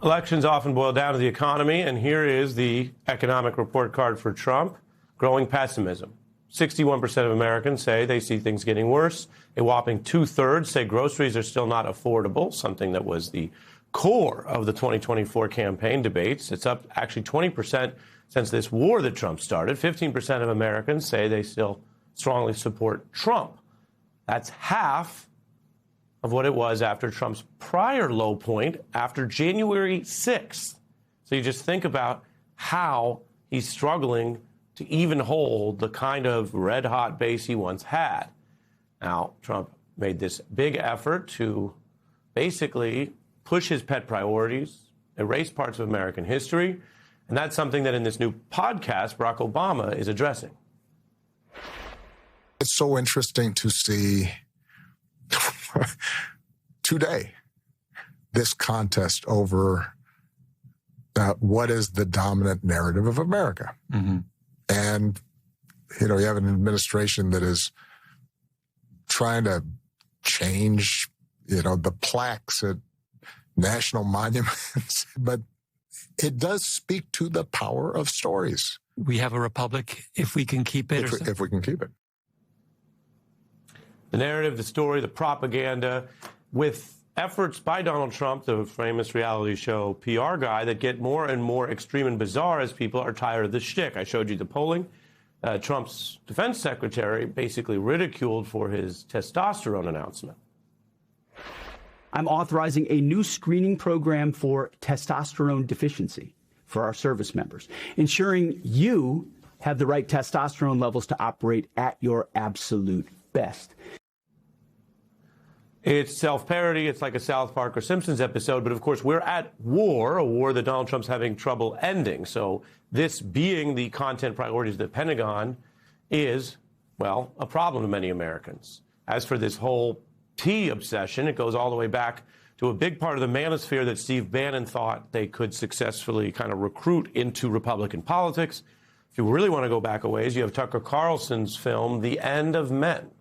Elections often boil down to the economy, and here is the economic report card for Trump. Growing pessimism. 61% of Americans say they see things getting worse. A whopping 2/3 say groceries are still not affordable, something that was the core of the 2024 campaign debates. It's up actually 20% since this war that Trump started. 15% of Americans say they still strongly support Trump. That's half of what it was after Trump's prior low point after January 6th. So you just think about how he's struggling to even hold the kind of red-hot base he once had. Now, Trump made this big effort to basically push his pet priorities, erase parts of American history, and that's something that in this new podcast, Barack Obama is addressing. It's so interesting to see today this contest over what is the dominant narrative of America. Mm-hmm. And, you have an administration that is trying to change, the plaques at national monuments, but it does speak to the power of stories. We have a republic if we can keep it. If we can keep it. The narrative, the story, the propaganda, with efforts by Donald Trump, the famous reality show PR guy, that get more and more extreme and bizarre as people are tired of the shtick. I showed you the polling. Trump's defense secretary basically ridiculed for his testosterone announcement. I'm authorizing a new screening program for testosterone deficiency for our service members, ensuring you have the right testosterone levels to operate at your absolute best. It's self-parody. It's like a South Park or Simpsons episode. But, of course, we're at war, a war that Donald Trump's having trouble ending. So this being the content priorities of the Pentagon is, well, a problem to many Americans. As for this whole tea obsession, it goes all the way back to a big part of the manosphere that Steve Bannon thought they could successfully kind of recruit into Republican politics. If you really want to go back a ways, you have Tucker Carlson's film, The End of Men.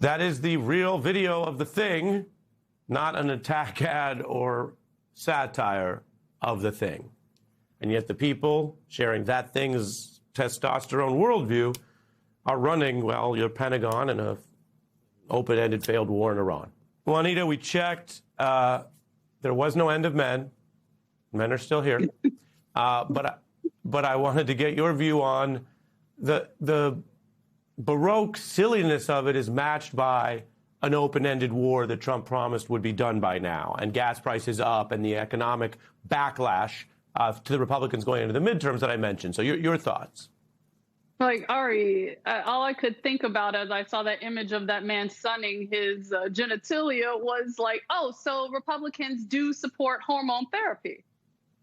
That is the real video of The Thing, not an attack ad or satire of The Thing. And yet the people sharing that thing's testosterone worldview are running, well, your Pentagon and a open-ended failed war in Iran. Well, Anita, we checked. There was no end of men. Men are still here. But I wanted to get your view on the Baroque silliness of it is matched by an open-ended war that Trump promised would be done by now, and gas prices up, and the economic backlash to the Republicans going into the midterms that I mentioned. So your thoughts? Like, Ari, all I could think about as I saw that image of that man sunning his genitalia was like, oh, so Republicans do support hormone therapy.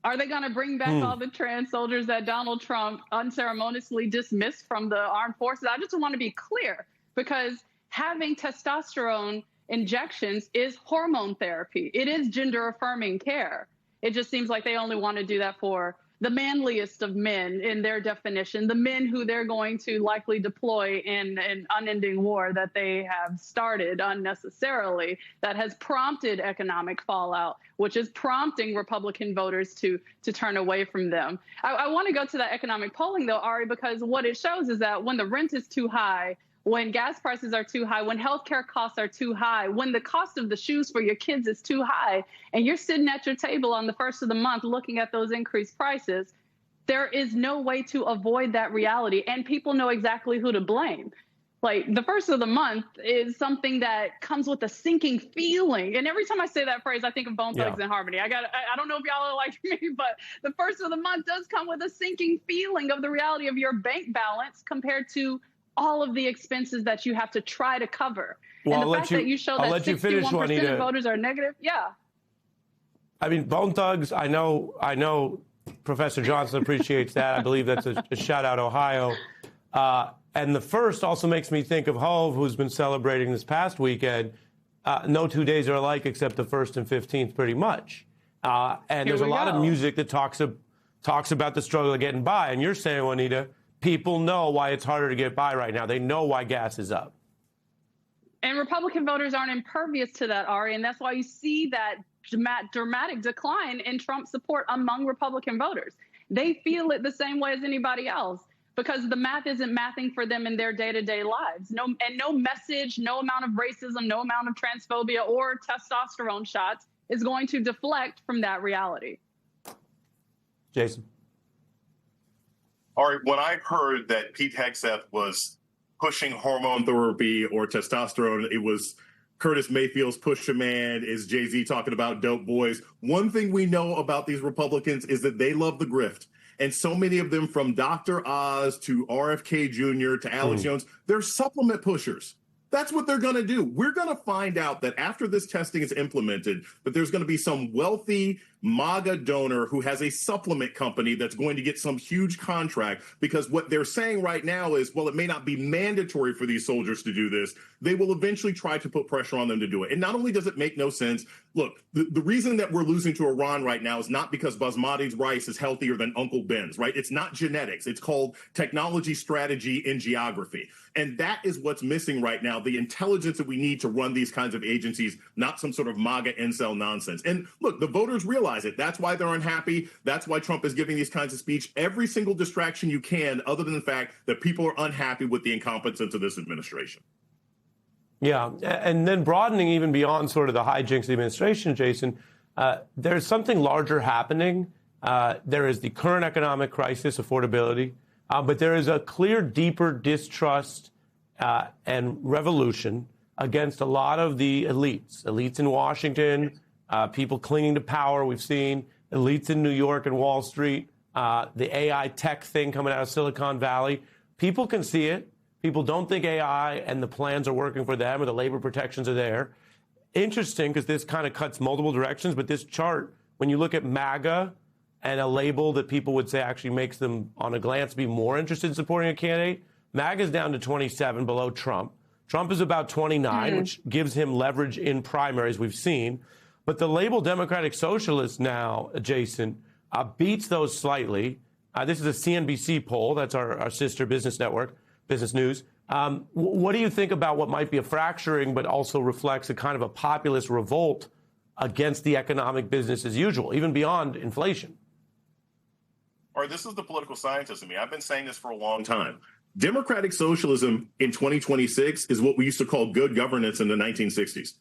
Are they going to bring back all the trans soldiers that Donald Trump unceremoniously dismissed from the armed forces? I just want to be clear, because having testosterone injections is hormone therapy. It is gender-affirming care. It just seems like they only want to do that for the manliest of men in their definition, the men who they're going to likely deploy in an unending war that they have started unnecessarily, that has prompted economic fallout, which is prompting Republican voters to turn away from them. I want to go to that economic polling, though, Ari, because what it shows is that when the rent is too high, when gas prices are too high, when healthcare costs are too high, when the cost of the shoes for your kids is too high, and you're sitting at your table on the first of the month looking at those increased prices, there is no way to avoid that reality. And people know exactly who to blame. Like, the first of the month is something that comes with a sinking feeling. And every time I say that phrase, I think of Bone Thugs and Harmony. I don't know if y'all are like me, but the first of the month does come with a sinking feeling of the reality of your bank balance compared to all of the expenses that you have to try to cover. Well, and the fact that you show that 61% of voters are negative, I mean, Bone Thugs, I know Professor Johnson appreciates that. I believe that's a shout-out Ohio. And the first also makes me think of Hove, who's been celebrating this past weekend. no 2 days are alike except the 1st and 15th, pretty much. And there's a lot of music that talks about the struggle of getting by. And you're saying, Juanita, people know why it's harder to get by right now. They know why gas is up. And Republican voters aren't impervious to that, Ari, and that's why you see that dramatic decline in Trump support among Republican voters. They feel it the same way as anybody else because the math isn't mathing for them in their day-to-day lives. No message, no amount of racism, no amount of transphobia or testosterone shots is going to deflect from that reality. Jason. Ari, when I heard that Pete Hegseth was pushing hormone therapy or testosterone, it was Curtis Mayfield's Push a Man, is Jay-Z talking about dope boys. One thing we know about these Republicans is that they love the grift. And so many of them, from Dr. Oz to RFK Jr. to Alex Jones, they're supplement pushers. That's what they're going to do. We're going to find out that after this testing is implemented, that there's going to be some wealthy MAGA donor who has a supplement company that's going to get some huge contract, because what they're saying right now is, well, it may not be mandatory for these soldiers to do this. They will eventually try to put pressure on them to do it. And not only does it make no sense, look, the reason that we're losing to Iran right now is not because Basmati's rice is healthier than Uncle Ben's, right? It's not genetics. It's called technology, strategy, and geography. And that is what's missing right now, the intelligence that we need to run these kinds of agencies, not some sort of MAGA incel nonsense. And look, the voters realize it. That's why they're unhappy. That's why Trump is giving these kinds of speech. Every single distraction you can, other than the fact that people are unhappy with the incompetence of this administration. Yeah, and then broadening even beyond sort of the hijinks of the administration, Jason, there's something larger happening. There is the current economic crisis, affordability, but there is a clear, deeper distrust and revolution against a lot of the elites in Washington, people clinging to power. We've seen elites in New York and Wall Street, the AI tech thing coming out of Silicon Valley. People can see it. People don't think AI and the plans are working for them or the labor protections are there. Interesting, because this kind of cuts multiple directions, but this chart, when you look at MAGA and a label that people would say actually makes them, on a glance, be more interested in supporting a candidate, MAGA is down to 27, below Trump. Trump is about 29, which gives him leverage in primaries, we've seen. But the label Democratic Socialist now, Jason, beats those slightly. This is a CNBC poll. That's our sister business network, Business News. What do you think about what might be a fracturing, but also reflects a kind of a populist revolt against the economic business as usual, even beyond inflation? All right, this is the political scientist in me. I've been saying this for a long time. Democratic socialism in 2026 is what we used to call good governance in the 1960s.